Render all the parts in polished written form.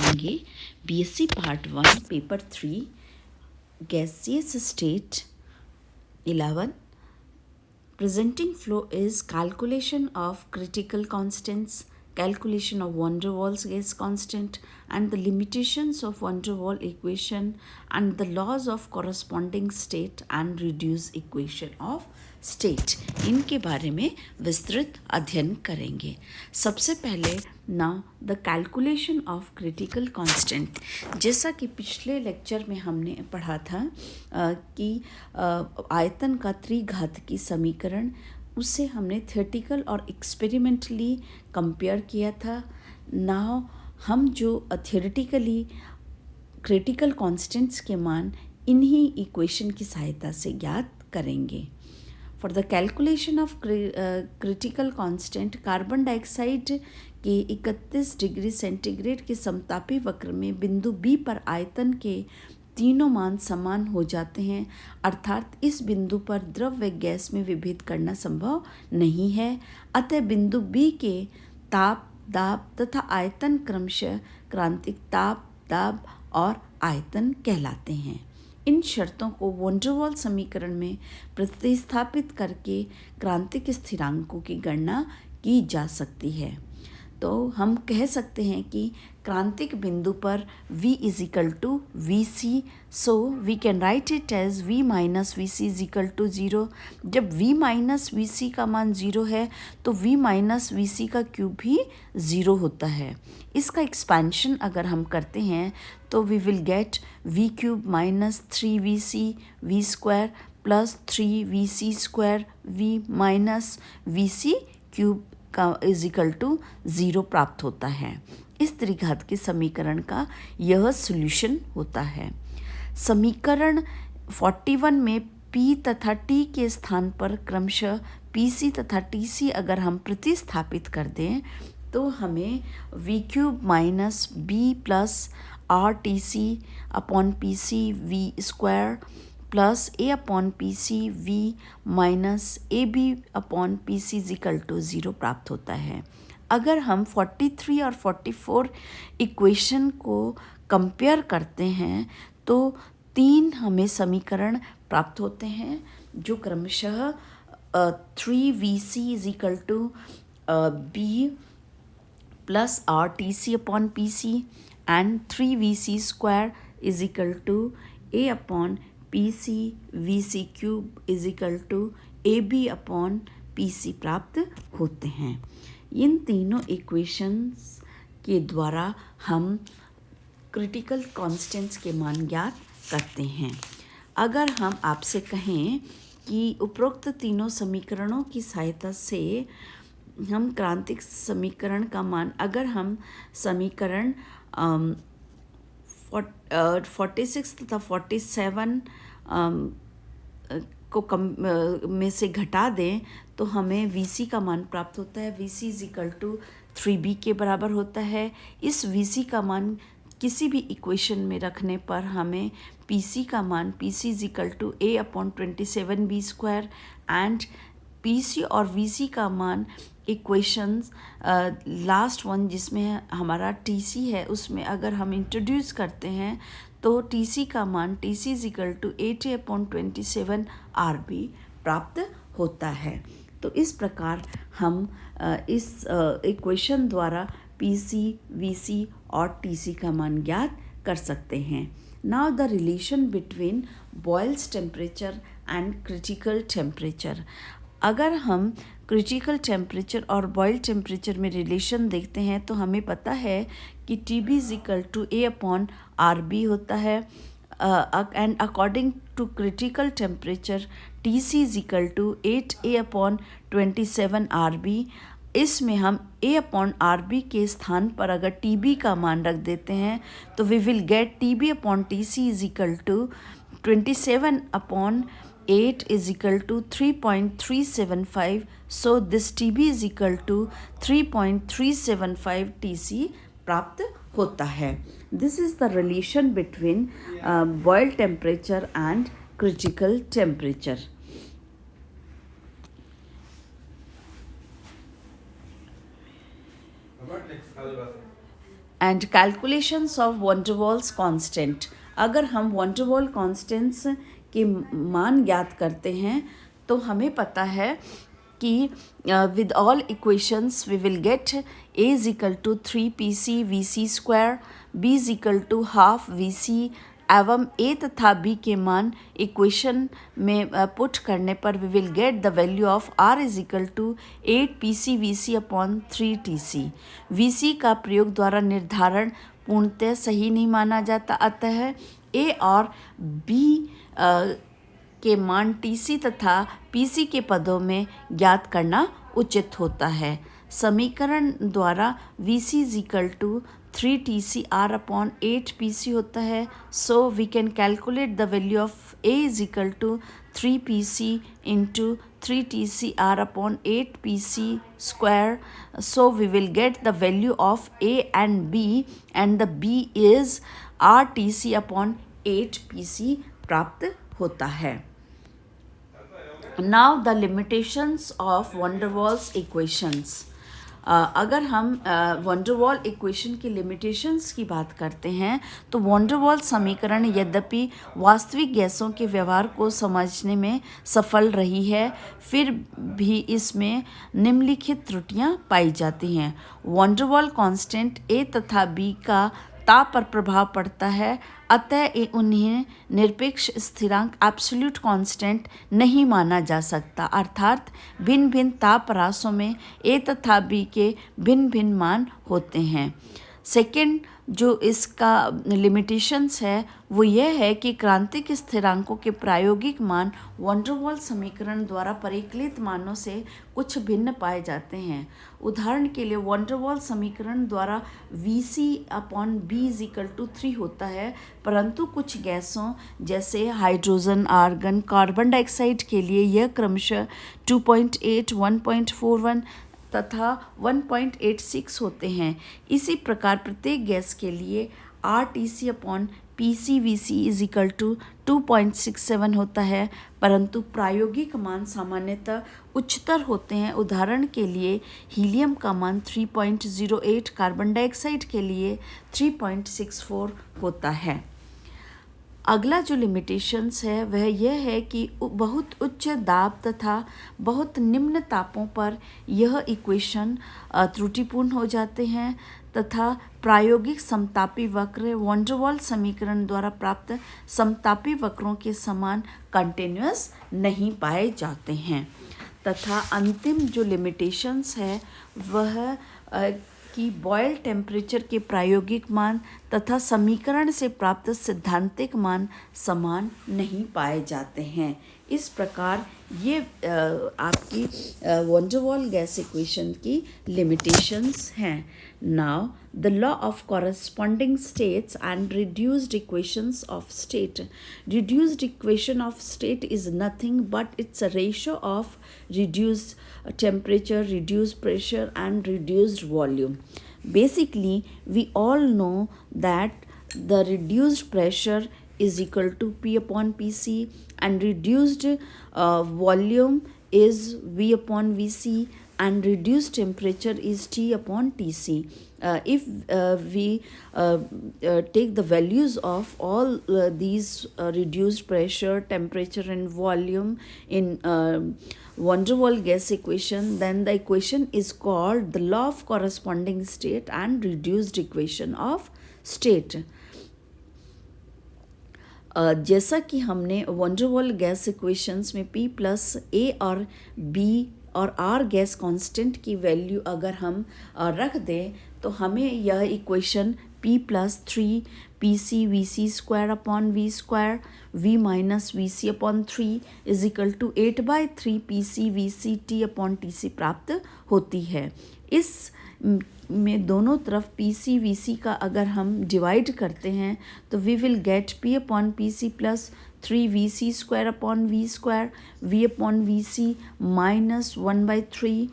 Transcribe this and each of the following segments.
करेंगे BSc part 1 paper 3 gaseous state 11. Presenting flow is calculation of critical constants, calculation of van der Waals gas constant, and the limitations of van der Waals equation and the laws of corresponding state and reduced equation of state. इनके बारे में विस्तृत अध्ययन करेंगे. सबसे पहले ना the calculation of critical constant. जैसा कि पिछले लेक्चर में हमने पढ़ा था कि आयतन का त्रिघातकी समीकरण, उससे हमने थ्योरेटिकल और एक्सपेरिमेंटली कंपेयर किया था. नाउ हम जो थ्योरेटिकली क्रिटिकल कांस्टेंट्स के मान इन्हीं इक्वेशन की सहायता से ज्ञात करेंगे. For the calculation of critical constant, carbon dioxide के 31 डिग्री सेंटीग्रेड के समतापी वक्र में बिंदु बी पर आयतन के तीनों मान समान हो जाते हैं, अर्थात इस बिंदु पर द्रव व गैस में विभेद करना संभव नहीं है. अतः बिंदु बी के ताप, दाब तथा आयतन क्रमशः क्रांतिक ताप, दाब और आयतन कहलाते हैं. इन शर्तों को वैन डर वाल समीकरण में प्रतिस्थापित करके क्रांतिक स्थिरांकों की गणना की जा सकती है. तो हम कह सकते हैं कि क्रांतिक बिंदु पर V is equal to V C, so we can write it as V minus V C is equal to zero. जब V माइनस वी सी का मान ज़ीरो है तो V माइनस वी सी का क्यूब भी ज़ीरो होता है. इसका एक्सपेंशन अगर हम करते हैं तो we will get V cube minus 3VC V square plus 3VC square V minus V C cube का इज इक्वल टू ज़ीरो प्राप्त होता है. इस त्रिघात के समीकरण का यह सॉल्यूशन होता है. समीकरण 41 में P तथा T के स्थान पर क्रमशः PC तथा TC अगर हम प्रतिस्थापित कर दें तो हमें V cube minus B plus R T C upon P C V square plus A upon P C V minus A B upon P C equal to zero प्राप्त होता है. अगर हम 43 और 44 इक्वेशन को कंपेयर करते हैं तो तीन हमें समीकरण प्राप्त होते हैं जो क्रमशः 3VC is equal to B plus R T C upon P C and 3VC square is equal to A upon P C V C cube is equal to A B upon P C प्राप्त होते हैं. इन तीनों equations के द्वारा हम critical constants के मान ज्ञात करते हैं. अगर हम आपसे कहें कि उपरोक्त तीनों समीकरणों की सहायता से हम क्रांतिक समीकरण का मान, अगर हम समीकरण 46 तथा 47 को में से घटा दें तो हमें VC का मान प्राप्त होता है. VC is equal to 3B के बराबर होता है. इस VC का मान किसी भी इक्वेशन में रखने पर हमें PC का मान PC is equal to A upon 27B square and PC और VC का मान इक्वेशंस लास्ट वन जिसमें हमारा TC है उसमें अगर हम इंट्रोड्यूस करते हैं तो TC का मान TC is equal to 8A upon 27 RB प्राप्त होता है. तो इस प्रकार हम इस इक्वेशन द्वारा PC, VC और TC का मान ज्ञात कर सकते हैं. Now the relation between Boyle's temperature and critical temperature. अगर हम क्रिटिकल टेम्परेचर और बॉयल टेम्परेचर में रिलेशन देखते हैं तो हमें पता है कि TB is equal to A upon RB होता है and according to critical temperature TC is equal to 8A upon 27 RB. इसमें हम A अपॉन RB के स्थान पर अगर TB का मान रख देते हैं तो we will get TB upon TC is equal to 27 upon 8 is equal to 3.375. So this TB is equal to 3.375 TC प्राप्त होता है. This is the relation between boil temperature and critical temperature. And calculations of Van der Waals constant. अगर हम van der Waals constants के मान ज्ञात करते हैं तो हमें पता है कि with all equations we will get A is equal to 3pc vc square, B is equal to half vc एवं A तथा B के मान इक्वेशन में पुट करने पर we will get the value of R is equal to 8pc vc upon 3tc। vc का प्रयोग द्वारा निर्धारण पूर्णतः सही नहीं माना जाता, अतः A और B के मान TC तथा PC के पदों में ज्ञात करना उचित होता है। समीकरण द्वारा VC is equal to 3TC R upon 8PC होता है। So we can calculate the value of A is equal to 3PC into 3TC R upon 8PC square. So we will get the value of A and B and the B is RTC upon 8PC प्राप्त होता है। Now the limitations of van der Waals equations. अगर हम van der Waals equation की limitations की बात करते हैं तो van der Waals समीकरण यद्यपि वास्तविक गैसों के व्यवहार को समझने में सफल रही है, फिर भी इसमें निम्नलिखित त्रुटियां पाई जाती हैं। van der Waals constant A तथा B का ताप पर प्रभाव पड़ता है, अतः उन्हें निरपेक्ष स्थिरांक एब्सोल्यूट कांस्टेंट नहीं माना जा सकता, अर्थात भिन्न भिन्न ताप राशों में A तथा B के भिन्न भिन्न मान होते हैं। सेकंड जो इसका लिमिटेशंस है वो यह है कि क्रांतिक स्थिरांकों के प्रायोगिक मान van der Waals समीकरण द्वारा परिकलित मानों से कुछ भिन्न पाए जाते हैं। उदाहरण के लिए van der Waals समीकरण द्वारा Vc upon B is equal to 3 होता है, परंतु कुछ गैसों जैसे हाइड्रोजन, आर्गन, कार्बन डाइऑक्साइड के लिए यह क्रमशः 2.8, 1.41 तथा 1.86 होते हैं। इसी प्रकार प्रत्येक गैस के लिए RTC upon PCVC is equal to 2.67 होता है, परंतु प्रायोगिक मान सामान्यतः उच्चतर होते हैं। उदाहरण के लिए हीलियम का मान 3.08, कार्बन डाइऑक्साइड के लिए 3.64 होता है। अगला जो लिमिटेशंस है वह यह है कि बहुत उच्च दाब तथा बहुत निम्न तापों पर यह इक्वेशन त्रुटिपूर्ण हो जाते हैं तथा प्रायोगिक समतापी वक्र van der Waals समीकरण द्वारा प्राप्त समतापी वक्रों के समान कंटिन्यूअस नहीं पाए जाते हैं। तथा अंतिम जो लिमिटेशंस है वह कि बॉयल टेम्परेचर के प्रायोगिक मान तथा समीकरण से प्राप्त सैद्धांतिक मान समान नहीं पाए जाते हैं। इस प्रकार ये आपकी van der Waals gas equation की लिमिटेशंस हैं। Now the law of corresponding states and reduced equations of state. Reduced equation of state is nothing but it's a ratio of reduced temperature, reduced pressure and reduced volume. Basically, we all know that the reduced pressure is equal to P upon PC and reduced volume is V upon VC and reduced temperature is T upon TC. If we take the values of all these reduced pressure, temperature and volume in van der Waals gas equation, then the equation is called the law of corresponding state and reduced equation of state. जैसा कि हमने van der Waals gas equations में P plus A और B और R gas constant की value अगर हम रख दें तो हमें यह equation P plus 3 PC VC square upon V square V minus VC upon 3 is equal to 8/3 PC VC T upon TC प्राप्त होती है। इस में दोनों तरफ PC VC का अगर हम डिवाइड करते हैं तो we will get P upon PC plus 3 VC square upon V square V upon VC minus 1/3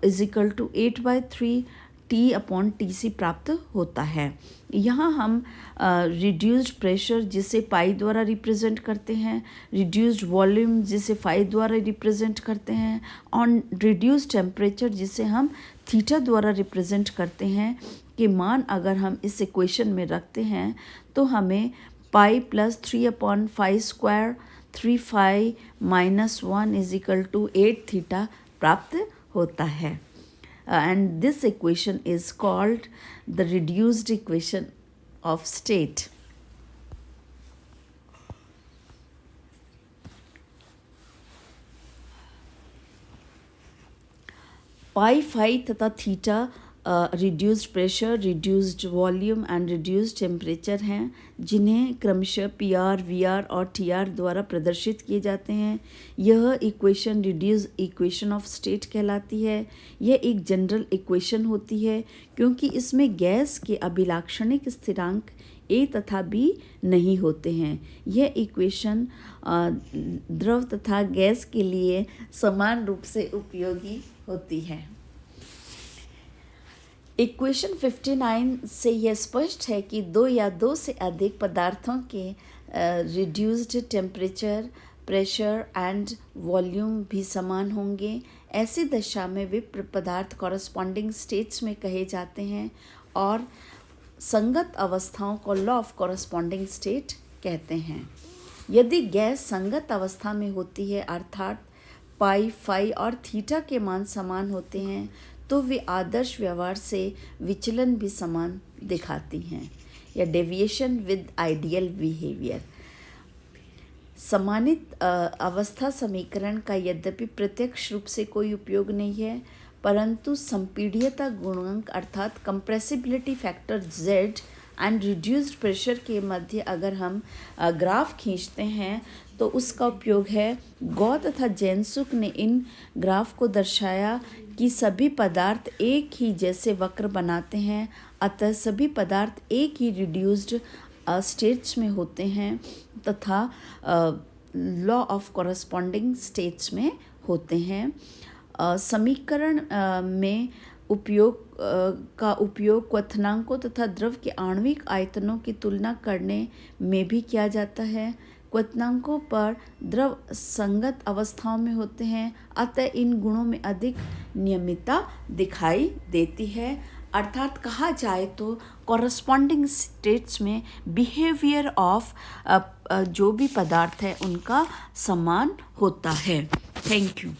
is equal to 8/3 T upon TC प्राप्त होता है। यहाँ हम रिड्यूस्ड प्रेशर जिसे पाई द्वारा रिप्रेजेंट करते हैं, रिड्यूस्ड वॉल्यूम जिसे फाई द्वारा रिप्रेजेंट करते हैं और रिड्यूस्ड टेम्परेचर जिसे हम थीटा द्वारा रिप्रेजेंट करते हैं के मान अगर हम इस इक्वेशन में रखते हैं तो हमें pi plus 3/5 square 3 minus 1 is equal to 8 theta प्राप्त होता है. And this equation is called the reduced equation of state. Pi, phi तथा theta reduced pressure, reduced volume and reduced temperature हैं जिन्हें क्रमशः PR, VR और TR द्वारा प्रदर्शित किए जाते हैं. यह equation reduce equation of state कहलाती है. यह एक जनरल इक्वेशन होती है क्योंकि इसमें गैस के अभिलाक्षणिक स्थिरांक A तथा B नहीं होते हैं. यह इक्वेशन द्रव तथा गैस के लिए समान रूप से उपयोगी होती है. इक्वेशन 59 से यह स्पष्ट है कि दो या दो से अधिक पदार्थों के reduced temperature, pressure and volume भी समान होंगे. ऐसी दशा में वे पदार्थ कॉरस्पॉन्डिंग स्टेट्स में कहे जाते हैं और संगत अवस्थाओं को लॉ ऑफ कॉरस्पॉन्डिंग स्टेट कहते हैं. यदि गैस संगत अवस्था में होती है अर्थात पाई, फाई और थीटा के मान समान होते हैं तो वे आदर्श व्यवहार से विचलन भी समान दिखाती हैं या डेविएशन विद आइडियल बिहेवियर. समानित अवस्था समीकरण का यद्यपि प्रत्यक्ष रूप से कोई उपयोग नहीं है परंतु संपीड्यता गुणांक अर्थात compressibility factor Z and reduced pressure के मध्य अगर हम ग्राफ खींचते हैं तो उसका उपयोग है. गौ तथा जैनसुक ने इन ग्राफ को दर्शाया कि सभी पदार्थ एक ही जैसे वक्र बनाते हैं अतः सभी पदार्थ एक ही रिड्यूस्ड स्टेट्स में होते हैं तथा लॉ ऑफ कॉरस्पॉन्डिंग स्टेट्स में होते हैं. समीकरण में का उपयोग क्वथनांकों तथा द्रव के आणविक आयतनों की तुलना करने में भी किया जाता है. क्वथनांकों पर द्रव संगत अवस्थाओं में होते हैं अतः इन गुणों में अधिक नियमितता दिखाई देती है. अर्थात कहा जाए तो कॉरस्पॉन्डिंग स्टेट्स में बिहेवियर ऑफ जो भी पदार्थ है उनका समान होता है. Thank you.